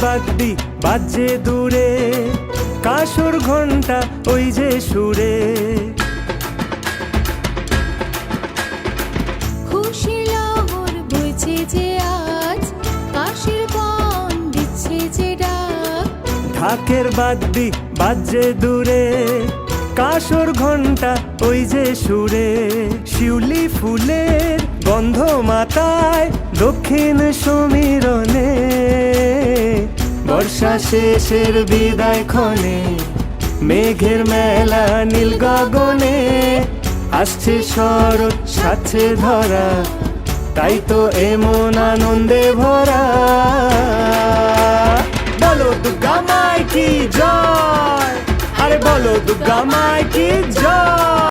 বাদ্যি বাজে দূরে, কাসর ঘন্টা ওই যে সুরে। খুশি লহর বইছে যে আজ, কাশের বন দিচ্ছে যে ডাক। ঢাকের বাদ্যি বাজে দূরে, কাসর ঘন্টা ওই যে সুরে। শিউলি ফুলের গন্ধ মাতায় দক্ষিণ সমীরণে, বর্ষা শেষের বিদায় ক্ষণে, মেঘের মেলা নীল গগনে। আসছে শরৎ সাথে ধরা, তাই তো এমন আনন্দে ভরা। বলো দুর্গা মাই কি জয়, আরে বলো দুর্গা মাই কি জয়।